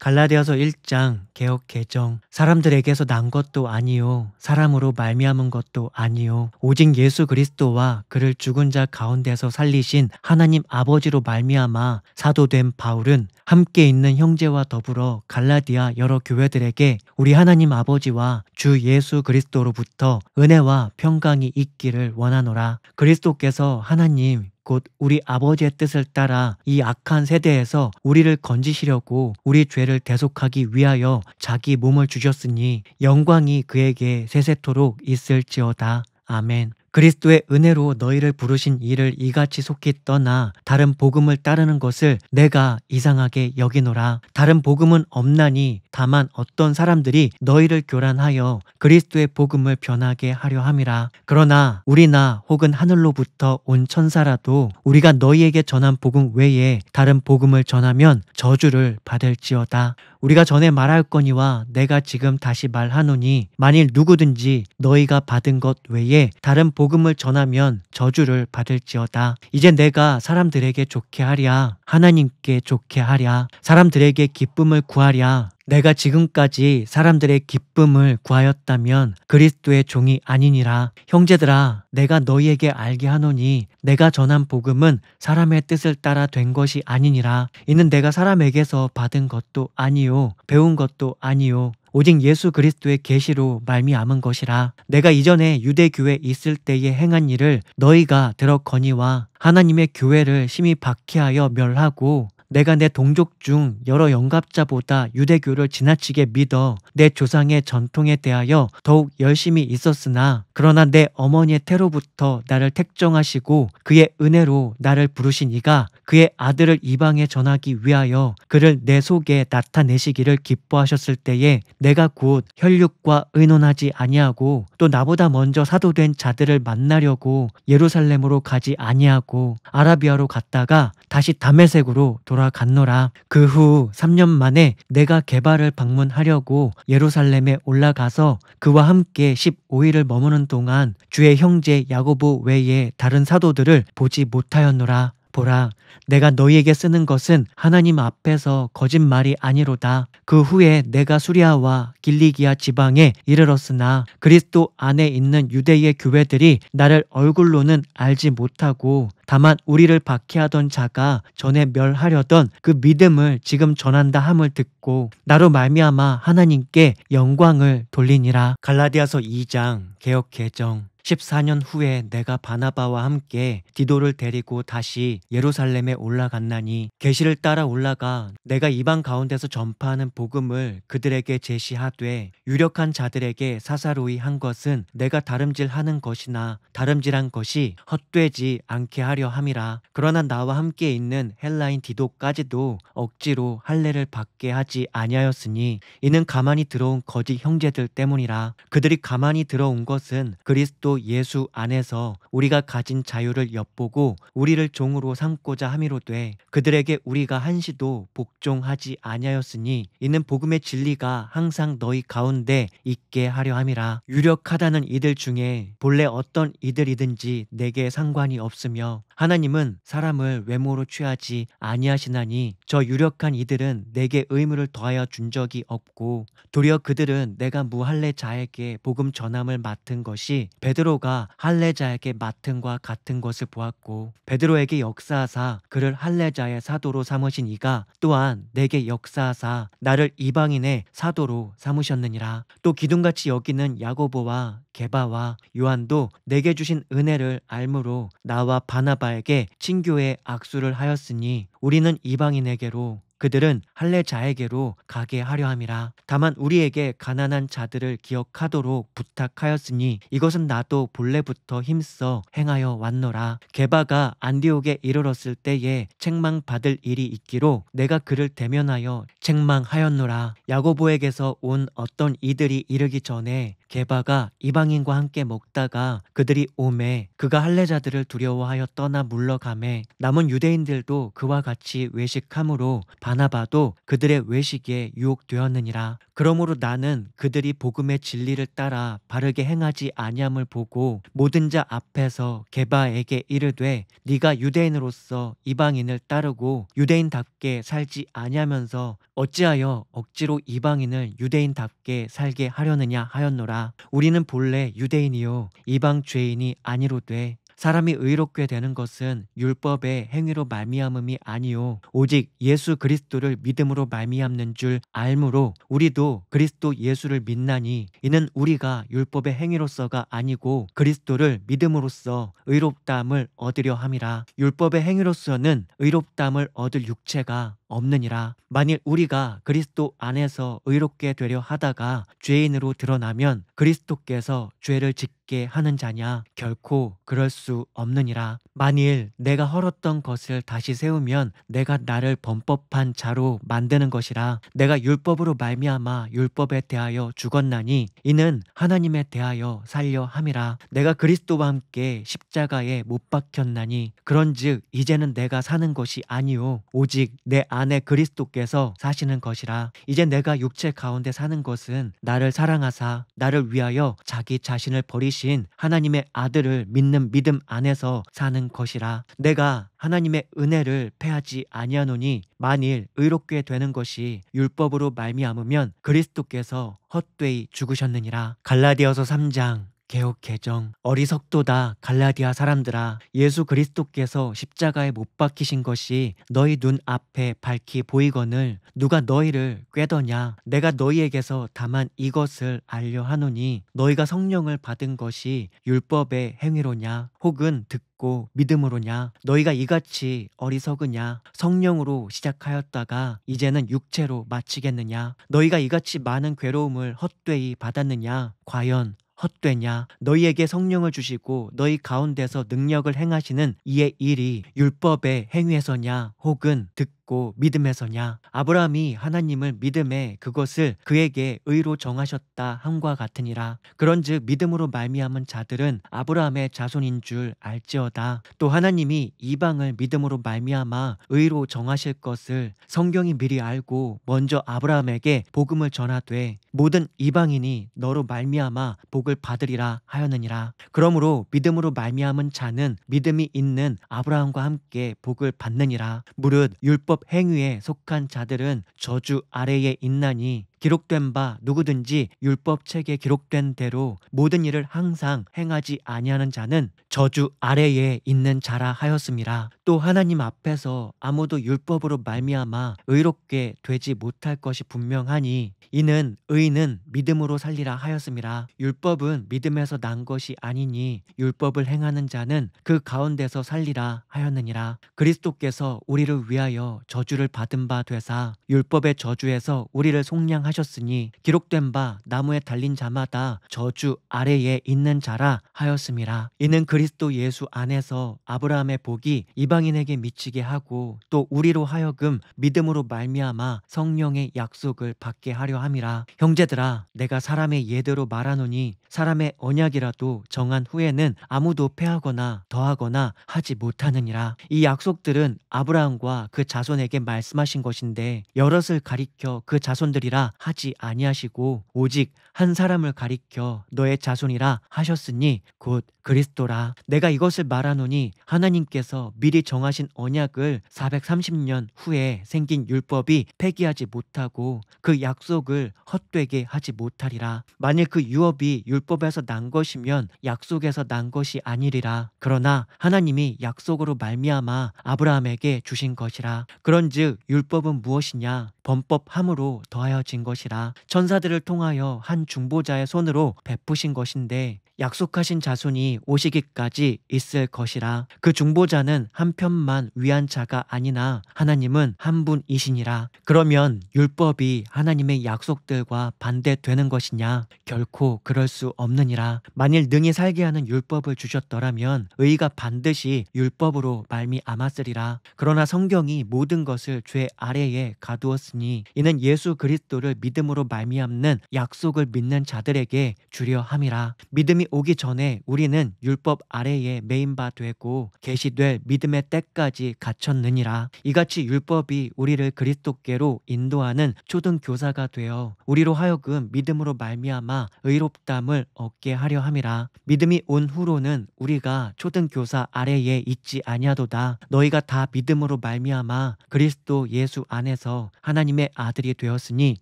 갈라디아서 1장 개역 개정. 사람들에게서 난 것도 아니요 사람으로 말미암은 것도 아니요 오직 예수 그리스도와 그를 죽은 자 가운데서 살리신 하나님 아버지로 말미암아 사도된 바울은 함께 있는 형제와 더불어 갈라디아 여러 교회들에게 우리 하나님 아버지와 주 예수 그리스도로부터 은혜와 평강이 있기를 원하노라. 그리스도께서 하나님 곧 우리 아버지의 뜻을 따라 이 악한 세대에서 우리를 건지시려고 우리 죄를 대속하기 위하여 자기 몸을 주셨으니 영광이 그에게 세세토록 있을지어다. 아멘. 그리스도의 은혜로 너희를 부르신 이를 이같이 속히 떠나 다른 복음을 따르는 것을 내가 이상하게 여기노라. 다른 복음은 없나니 다만 어떤 사람들이 너희를 교란하여 그리스도의 복음을 변하게 하려 함이라. 그러나 우리나 혹은 하늘로부터 온 천사라도 우리가 너희에게 전한 복음 외에 다른 복음을 전하면 저주를 받을지어다. 우리가 전에 말하였거니와 내가 지금 다시 말하노니 만일 누구든지 너희가 받은 것 외에 다른 복음을 전하면 저주를 받을지어다. 이제 내가 사람들에게 좋게 하랴 하나님께 좋게 하랴 사람들에게 기쁨을 구하랴. 내가 지금까지 사람들의 기쁨을 구하였다면 그리스도의 종이 아니니라. 형제들아, 내가 너희에게 알게 하노니 내가 전한 복음은 사람의 뜻을 따라 된 것이 아니니라. 이는 내가 사람에게서 받은 것도 아니요 배운 것도 아니요 오직 예수 그리스도의 계시로 말미암은 것이라. 내가 이전에 유대 교회에 있을 때에 행한 일을 너희가 들었거니와 하나님의 교회를 심히 박해하여 멸하고 내가 내 동족 중 여러 영갑자보다 유대교를 지나치게 믿어 내 조상의 전통에 대하여 더욱 열심히 있었으나 그러나 내 어머니의 태로부터 나를 택정하시고 그의 은혜로 나를 부르신 이가 그의 아들을 이방에 전하기 위하여 그를 내 속에 나타내시기를 기뻐하셨을 때에 내가 곧 혈육과 의논하지 아니하고 또 나보다 먼저 사도된 자들을 만나려고 예루살렘으로 가지 아니하고 아라비아로 갔다가 다시 다메섹으로 돌아갔노라. 그 후 3년 만에 내가 게바를 방문하려고 예루살렘에 올라가서 그와 함께 15일을 머무는 동안 주의 형제 야고보 외에 다른 사도들을 보지 못하였노라. 보라, 내가 너희에게 쓰는 것은 하나님 앞에서 거짓말이 아니로다. 그 후에 내가 수리아와 길리기아 지방에 이르렀으나 그리스도 안에 있는 유대의 교회들이 나를 얼굴로는 알지 못하고 다만 우리를 박해하던 자가 전에 멸하려던 그 믿음을 지금 전한다 함을 듣고 나로 말미암아 하나님께 영광을 돌리니라. 갈라디아서 2장 개역 개정. 14년 후에 내가 바나바와 함께 디도를 데리고 다시 예루살렘에 올라갔나니 계시를 따라 올라가 내가 이방 가운데서 전파하는 복음을 그들에게 제시하되 유력한 자들에게 사사로이 한 것은 내가 다름질하는 것이나 다름질한 것이 헛되지 않게 하려 함이라. 그러나 나와 함께 있는 헬라인 디도까지도 억지로 할례를 받게 하지 아니하였으니 이는 가만히 들어온 거짓 형제들 때문이라. 그들이 가만히 들어온 것은 그리스도 예수 안에서 우리가 가진 자유를 엿보고 우리를 종으로 삼고자 함이로되 그들에게 우리가 한시도 복종하지 아니하였으니 이는 복음의 진리가 항상 너희 가운데 있게 하려 함이라. 유력하다는 이들 중에 본래 어떤 이들이든지 내게 상관이 없으며 하나님은 사람을 외모로 취하지 아니하시나니 저 유력한 이들은 내게 의무를 더하여 준 적이 없고 도리어 그들은 내가 무할례자에게 복음 전함을 맡은 것이 베드로가 할례자에게 맡은과 같은 것을 보았고 베드로에게 역사하사 그를 할례자의 사도로 삼으신 이가 또한 내게 역사하사 나를 이방인의 사도로 삼으셨느니라. 또 기둥같이 여기는 야고보와 게바와 요한도 내게 주신 은혜를 알므로 나와 바나바에게 친교의 악수를 하였으니 우리는 이방인에게로 그들은 할례자에게로 가게 하려 함이라. 다만 우리에게 가난한 자들을 기억하도록 부탁하였으니 이것은 나도 본래부터 힘써 행하여 왔노라. 게바가 안디옥에 이르렀을 때에 책망받을 일이 있기로 내가 그를 대면하여 책망하였노라. 야고보에게서 온 어떤 이들이 이르기 전에 게바가 이방인과 함께 먹다가 그들이 오매 그가 할례자들을 두려워하여 떠나 물러가매 남은 유대인들도 그와 같이 외식함으로 바나바도 그들의 외식에 유혹되었느니라. 그러므로 나는 그들이 복음의 진리를 따라 바르게 행하지 아니함을 보고 모든 자 앞에서 게바에게 이르되 네가 유대인으로서 이방인을 따르고 유대인답게 살지 아니하면서 어찌하여 억지로 이방인을 유대인답게 살게 하려느냐 하였노라. 우리는 본래 유대인이요 이방 죄인이 아니로되 사람이 의롭게 되는 것은 율법의 행위로 말미암음이 아니요 오직 예수 그리스도를 믿음으로 말미암는 줄 알므로 우리도 그리스도 예수를 믿나니 이는 우리가 율법의 행위로서가 아니고 그리스도를 믿음으로써 의롭다함을 얻으려 함이라. 율법의 행위로서는 의롭다함을 얻을 육체가 없느니라. 만일 우리가 그리스도 안에서 의롭게 되려 하다가 죄인으로 드러나면 그리스도께서 죄를 짓게 하는 자냐? 결코 그럴 수 없느니라. 만일 내가 헐었던 것을 다시 세우면 내가 나를 범법한 자로 만드는 것이라. 내가 율법으로 말미암아 율법에 대하여 죽었나니 이는 하나님에 대하여 살려 함이라. 내가 그리스도와 함께 십자가에 못 박혔나니 그런즉 이제는 내가 사는 것이 아니요 오직 내 안에 그리스도께서 사시는 것이라. 이제 내가 육체 가운데 사는 것은 나를 사랑하사 나를 위하여 자기 자신을 버리신 하나님의 아들을 믿는 믿음 안에서 사는 것이라. 내가 하나님의 은혜를 패하지 아니하노니 만일 의롭게 되는 것이 율법으로 말미암으면 그리스도께서 헛되이 죽으셨느니라. 갈라디아서 3장 개옥 개정. 어리석도다 갈라디아 사람들아, 예수 그리스도께서 십자가에 못 박히신 것이 너희 눈 앞에 밝히 보이거늘 누가 너희를 꾀더냐? 내가 너희에게서 다만 이것을 알려 하노니 너희가 성령을 받은 것이 율법의 행위로냐 혹은 듣고 믿음으로냐? 너희가 이같이 어리석으냐? 성령으로 시작하였다가 이제는 육체로 마치겠느냐? 너희가 이같이 많은 괴로움을 헛되이 받았느냐? 과연 헛되냐? 너희에게 성령을 주시고 너희 가운데서 능력을 행하시는 이의 일이 율법의 행위에서냐 혹은 듣고 믿음에서냐? 아브라함이 하나님을 믿음에 그것을 그에게 의로 정하셨다 함과 같으니라. 그런즉 믿음으로 말미암은 자들은 아브라함의 자손인 줄 알지어다. 또 하나님이 이방을 믿음으로 말미암아 의로 정하실 것을 성경이 미리 알고 먼저 아브라함에게 복음을 전하되 모든 이방인이 너로 말미암아 복을 받으리라 하였느니라. 그러므로 믿음으로 말미암은 자는 믿음이 있는 아브라함과 함께 복을 받느니라. 무릇 율법 행위에 속한 자들은 저주 아래에 있나니 기록된 바 누구든지 율법책에 기록된 대로 모든 일을 항상 행하지 아니하는 자는 저주 아래에 있는 자라 하였음이라. 또 하나님 앞에서 아무도 율법으로 말미암아 의롭게 되지 못할 것이 분명하니 이는 의인은 믿음으로 살리라 하였음이라. 율법은 믿음에서 난 것이 아니니 율법을 행하는 자는 그 가운데서 살리라 하였느니라. 그리스도께서 우리를 위하여 저주를 받은 바 되사 율법의 저주에서 우리를 속량하셨으니 기록된 바 나무에 달린 자마다 저주 아래에 있는 자라 하였음이라. 이는 그리스도 예수 안에서 아브라함의 복이 이방인에게 미치게 하고 또 우리로 하여금 믿음으로 말미암아 성령의 약속을 받게 하려 함이라. 형제들아, 내가 사람의 예대로 말하노니 사람의 언약이라도 정한 후에는 아무도 패하거나 더하거나 하지 못하느니라. 이 약속들은 아브라함과 그 자손에게 말씀하신 것인데 여럿을 가리켜 그 자손들이라 하지 아니하시고 오직 한 사람을 가리켜 너의 자손이라 하셨으니 곧 그리스도라. 내가 이것을 말하노니 하나님께서 미리 정하신 언약을 430년 후에 생긴 율법이 폐기하지 못하고 그 약속을 헛되게 하지 못하리라. 만일 그 유업이 율법에서 난 것이면 약속에서 난 것이 아니리라. 그러나 하나님이 약속으로 말미암아 아브라함에게 주신 것이라. 그런즉 율법은 무엇이냐? 범법함으로 더하여진 것이라. 천사들을 통하여 한 중보자의 손으로 베푸신 것인데 약속하신 자손이 오시기까지 있을 것이라. 그 중보자는 한 편만 위한 자가 아니나 하나님은 한 분이시니라. 그러면 율법이 하나님의 약속들과 반대되는 것이냐? 결코 그럴 수 없느니라. 만일 능히 살게 하는 율법을 주셨더라면 의가 반드시 율법으로 말미암았으리라. 그러나 성경이 모든 것을 죄 아래에 가두었으니 이는 예수 그리스도를 믿음으로 말미암는 약속을 믿는 자들에게 주려 함이라. 믿음이 오기 전에 우리는 율법 아래에 매인 바 되고 계시될 믿음의 때까지 갇혔느니라. 이같이 율법이 우리를 그리스도께로 인도하는 초등교사가 되어 우리로 하여금 믿음으로 말미암아 의롭담을 얻게 하려 함이라. 믿음이 온 후로는 우리가 초등교사 아래에 있지 아니하도다. 너희가 다 믿음으로 말미암아 그리스도 예수 안에서 하나님의 아들이 되었으니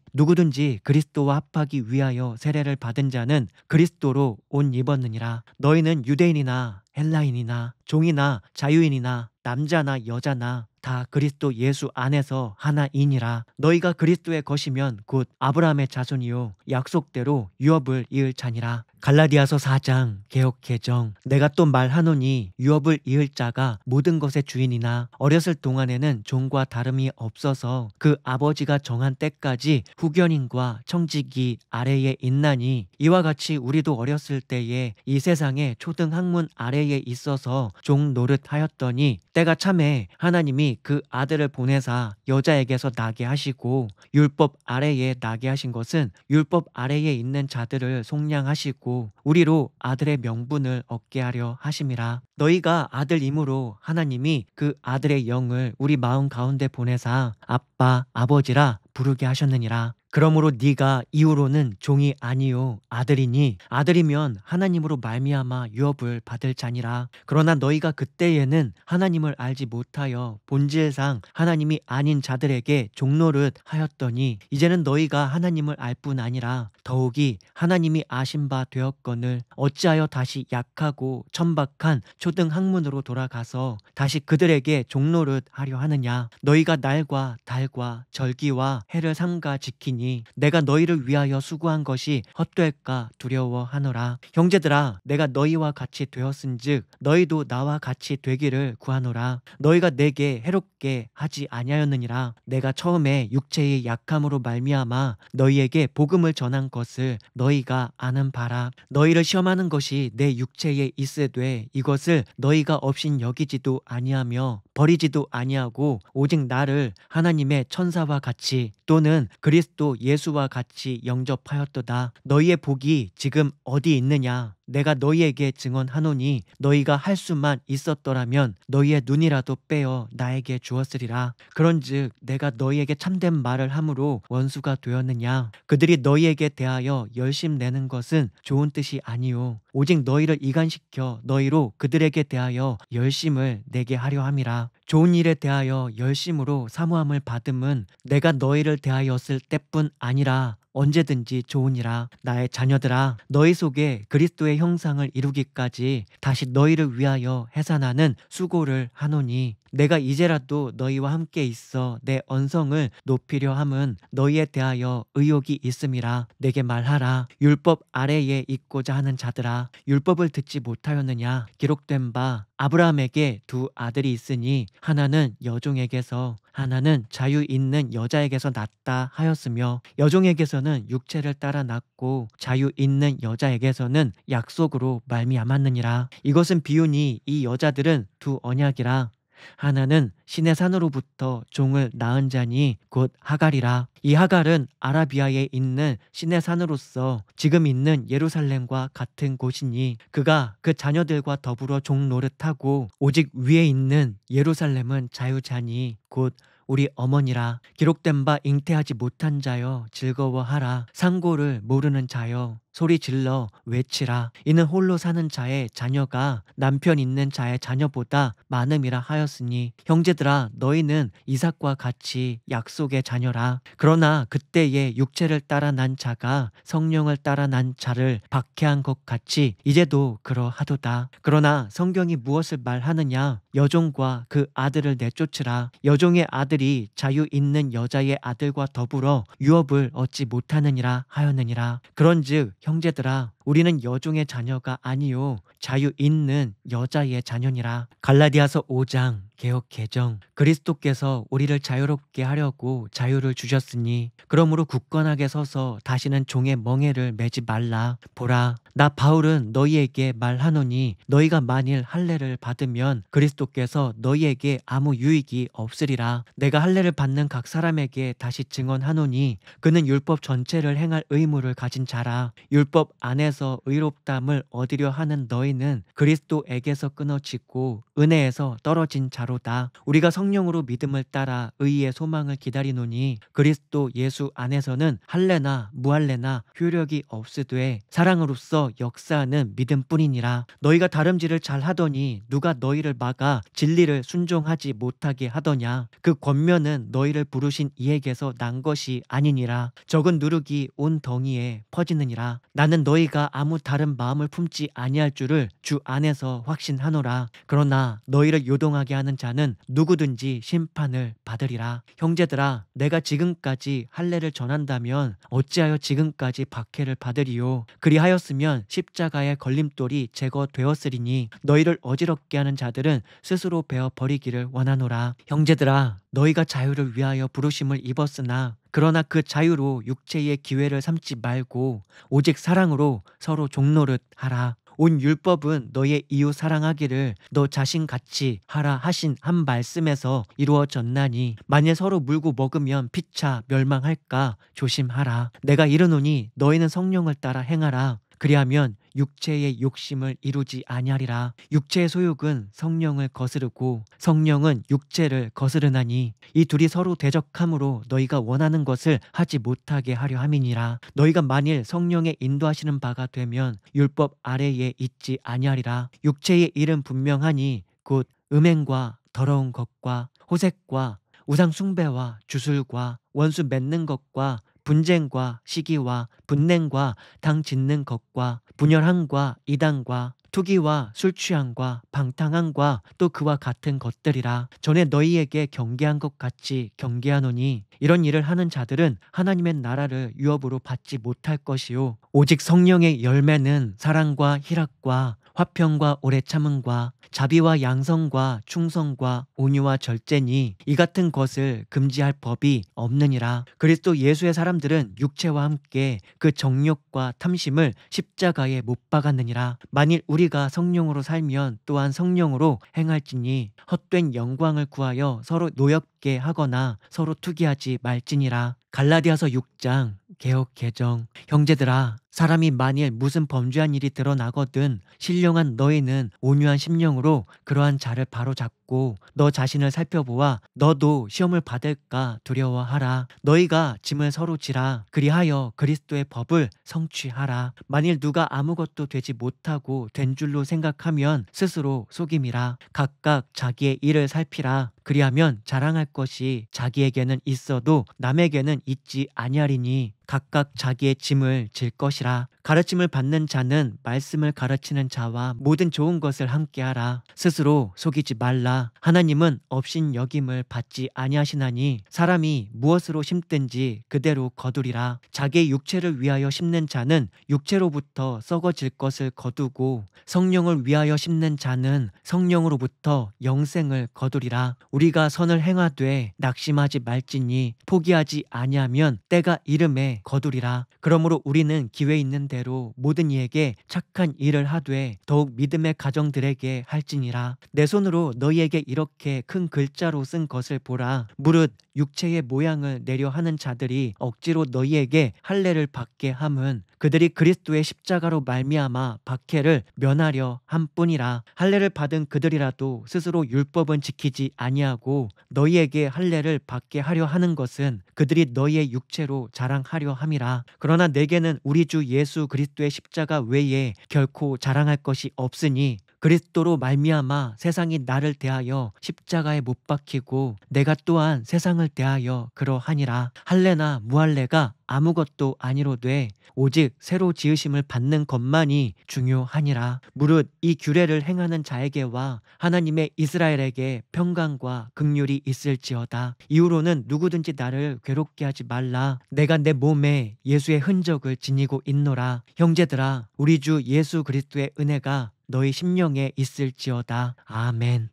누구든지 그리스도와 합하기 위하여 세례를 받은 자는 그리스도로 옷 입었느니라. 너희는 유대인이나 헬라인이나 종이나 자유인이나 남자나 여자나 다 그리스도 예수 안에서 하나이니라. 너희가 그리스도의 것이면 곧 아브라함의 자손이요 약속대로 유업을 이을 자니라. 갈라디아서 4장 개역 개정. 내가 또 말하노니 유업을 이을 자가 모든 것의 주인이나 어렸을 동안에는 종과 다름이 없어서 그 아버지가 정한 때까지 후견인과 청지기 아래에 있나니 이와 같이 우리도 어렸을 때에 이 세상의 초등 학문 아래에 있어서 종 노릇하였더니 때가 참에 하나님이 그 아들을 보내사 여자에게서 나게 하시고 율법 아래에 나게 하신 것은 율법 아래에 있는 자들을 속량하시고 우리로 아들의 명분을 얻게 하려 하심이라. 너희가 아들이므로 하나님이 그 아들의 영을 우리 마음 가운데 보내사 아빠 아버지라 부르게 하셨느니라. 그러므로 네가 이후로는 종이 아니요 아들이니 아들이면 하나님으로 말미암아 유업을 받을 자니라. 그러나 너희가 그때에는 하나님을 알지 못하여 본질상 하나님이 아닌 자들에게 종노릇 하였더니 이제는 너희가 하나님을 알 뿐 아니라 더욱이 하나님이 아신 바 되었거늘 어찌하여 다시 약하고 천박한 초등 학문으로 돌아가서 다시 그들에게 종노릇 하려 하느냐. 너희가 날과 달과 절기와 해를 삼가 지키니 내가 너희를 위하여 수고한 것이 헛될까 두려워하노라. 형제들아 내가 너희와 같이 되었은즉 너희도 나와 같이 되기를 구하노라. 너희가 내게 해롭게 하지 아니하였느니라. 내가 처음에 육체의 약함으로 말미암아 너희에게 복음을 전한 것을 너희가 아는 바라. 너희를 시험하는 것이 내 육체에 있으되 이것을 너희가 없인 여기지도 아니하며 버리지도 아니하고 오직 나를 하나님의 천사와 같이 또는 그리스도 예수와 같이 영접하였도다. 너희의 복이 지금 어디 있느냐? 내가 너희에게 증언하노니 너희가 할 수만 있었더라면 너희의 눈이라도 빼어 나에게 주었으리라. 그런즉 내가 너희에게 참된 말을 함으로 원수가 되었느냐? 그들이 너희에게 대하여 열심 내는 것은 좋은 뜻이 아니요 오직 너희를 이간시켜 너희로 그들에게 대하여 열심을 내게 하려 함이라. 좋은 일에 대하여 열심으로 사모함을 받음은 내가 너희를 대하였을 때뿐 아니라 언제든지 좋으니라. 나의 자녀들아 너희 속에 그리스도의 형상을 이루기까지 다시 너희를 위하여 해산하는 수고를 하노니 내가 이제라도 너희와 함께 있어 내 언성을 높이려 함은 너희에 대하여 의욕이 있음이라. 내게 말하라. 율법 아래에 있고자 하는 자들아 율법을 듣지 못하였느냐? 기록된 바 아브라함에게 두 아들이 있으니 하나는 여종에게서 하나는 자유 있는 여자에게서 났다 하였으며 여종에게서는 육체를 따라 났고 자유 있는 여자에게서는 약속으로 말미암았느니라. 이것은 비유니 이 여자들은 두 언약이라. 하나는 신의 산으로부터 종을 낳은 자니 곧 하갈이라. 이 하갈은 아라비아에 있는 신의 산으로서 지금 있는 예루살렘과 같은 곳이니 그가 그 자녀들과 더불어 종 노릇하고 오직 위에 있는 예루살렘은 자유자니 곧 우리 어머니라. 기록된 바 잉태하지 못한 자여 즐거워하라. 상고를 모르는 자여 소리 질러 외치라. 이는 홀로 사는 자의 자녀가 남편 있는 자의 자녀보다 많음이라 하였으니 형제들아 너희는 이삭과 같이 약속의 자녀라. 그러나 그때에 육체를 따라 난 자가 성령을 따라 난 자를 박해한 것 같이 이제도 그러하도다. 그러나 성경이 무엇을 말하느냐? 여종과 그 아들을 내쫓으라. 여종의 아들이 자유 있는 여자의 아들과 더불어 유업을 얻지 못하느니라 하였느니라. 그런즉 형제들아 우리는 여종의 자녀가 아니요 자유 있는 여자의 자녀니라. 갈라디아서 5장 개역 개정. 그리스도께서 우리를 자유롭게 하려고 자유를 주셨으니 그러므로 굳건하게 서서 다시는 종의 멍에를 매지 말라. 보라, 나 바울은 너희에게 말하노니 너희가 만일 할례를 받으면 그리스도께서 너희에게 아무 유익이 없으리라. 내가 할례를 받는 각 사람에게 다시 증언하노니 그는 율법 전체를 행할 의무를 가진 자라. 율법 안에서 의롭담을 얻으려 하는 너희는 그리스도에게서 끊어지고 은혜에서 떨어진 자로다. 우리가 성령으로 믿음을 따라 의의 소망을 기다리노니 그리스도 예수 안에서는 할례나 무할례나 효력이 없으되 사랑으로서 역사하는 믿음뿐이니라. 너희가 다름질을 잘하더니 누가 너희를 막아 진리를 순종하지 못하게 하더냐. 그 권면은 너희를 부르신 이에게서 난 것이 아니니라. 적은 누룩이 온 덩이에 퍼지느니라. 나는 너희가 아무 다른 마음을 품지 아니할 줄을 주 안에서 확신하노라. 그러나 너희를 요동하게 하는 자는 누구든지 심판을 받으리라. 형제들아, 내가 지금까지 할례를 전한다면 어찌하여 지금까지 박해를 받으리요. 그리하였으면 십자가의 걸림돌이 제거되었으리니 너희를 어지럽게 하는 자들은 스스로 베어 버리기를 원하노라. 형제들아, 너희가 자유를 위하여 부르심을 입었으나 그러나 그 자유로 육체의 기회를 삼지 말고 오직 사랑으로 서로 종노릇 하라. 온 율법은 너의 이웃 사랑하기를 너 자신같이 하라 하신 한 말씀에서 이루어졌나니 만일 서로 물고 먹으면 피차 멸망할까 조심하라. 내가 이르노니 너희는 성령을 따라 행하라. 그리하면 육체의 욕심을 이루지 아니하리라. 육체의 소욕은 성령을 거스르고 성령은 육체를 거스르나니 이 둘이 서로 대적함으로 너희가 원하는 것을 하지 못하게 하려 함이니라. 너희가 만일 성령의 인도하시는 바가 되면 율법 아래에 있지 아니하리라. 육체의 일은 분명하니 곧 음행과 더러운 것과 호색과 우상 숭배와 주술과 원수 맺는 것과 분쟁과 시기와 분냉과 당 짓는 것과 분열함과 이단과 투기와 술 취함과 방탕함과 또 그와 같은 것들이라. 전에 너희에게 경계한 것 같이 경계하노니 이런 일을 하는 자들은 하나님의 나라를 유업으로 받지 못할 것이요 오직 성령의 열매는 사랑과 희락과 화평과 오래 참음과 자비와 양성과 충성과 온유와 절제니 이 같은 것을 금지할 법이 없느니라. 그리스도 예수의 사람들은 육체와 함께 그 정욕과 탐심을 십자가에 못 박았느니라. 만일 우리가 성령으로 살면 또한 성령으로 행할지니 헛된 영광을 구하여 서로 노엽게 하거나 서로 투기하지 말지니라. 갈라디아서 6장 개역 개정. 형제들아, 사람이 만일 무슨 범죄한 일이 드러나거든 신령한 너희는 온유한 심령으로 그러한 자를 바로잡고 너 자신을 살펴보아 너도 시험을 받을까 두려워하라. 너희가 짐을 서로 지라. 그리하여 그리스도의 법을 성취하라. 만일 누가 아무것도 되지 못하고 된 줄로 생각하면 스스로 속임이라. 각각 자기의 일을 살피라. 그리하면 자랑할 것이 자기에게는 있어도 남에게는 있지 아니하리니 각각 자기의 짐을 질 것이라. 가르침을 받는 자는 말씀을 가르치는 자와 모든 좋은 것을 함께하라. 스스로 속이지 말라. 하나님은 업신여김을 받지 아니하시나니 사람이 무엇으로 심든지 그대로 거두리라. 자기의 육체를 위하여 심는 자는 육체로부터 썩어질 것을 거두고 성령을 위하여 심는 자는 성령으로부터 영생을 거두리라. 우리가 선을 행하되 낙심하지 말지니 포기하지 아니하면 때가 이름에 거두리라. 그러므로 우리는 기회 있는 대로 모든 이에게 착한 일을 하되 더욱 믿음의 가정들에게 할지니라. 내 손으로 너희에게 이렇게 큰 글자로 쓴 것을 보라. 무릇 육체의 모양을 내려 하는 자들이 억지로 너희에게 할례를 받게 함은 그들이 그리스도의 십자가로 말미암아 박해를 면하려 함뿐이라. 할례를 받은 그들이라도 스스로 율법은 지키지 아니하고 너희에게 할례를 받게 하려 하는 것은 그들이 너희의 육체로 자랑하려 함이라. 그러나 내게는 우리 주 예수 그리스도의 십자가 외에 결코 자랑할 것이 없으니 그리스도로 말미암아 세상이 나를 대하여 십자가에 못 박히고 내가 또한 세상을 대하여 그러하니라. 할례나 무할례가 아무것도 아니로되 오직 새로 지으심을 받는 것만이 중요하니라. 무릇 이 규례를 행하는 자에게와 하나님의 이스라엘에게 평강과 긍휼이 있을지어다. 이후로는 누구든지 나를 괴롭게 하지 말라. 내가 내 몸에 예수의 흔적을 지니고 있노라. 형제들아, 우리 주 예수 그리스도의 은혜가 너희 심령에 있을지어다. 아멘.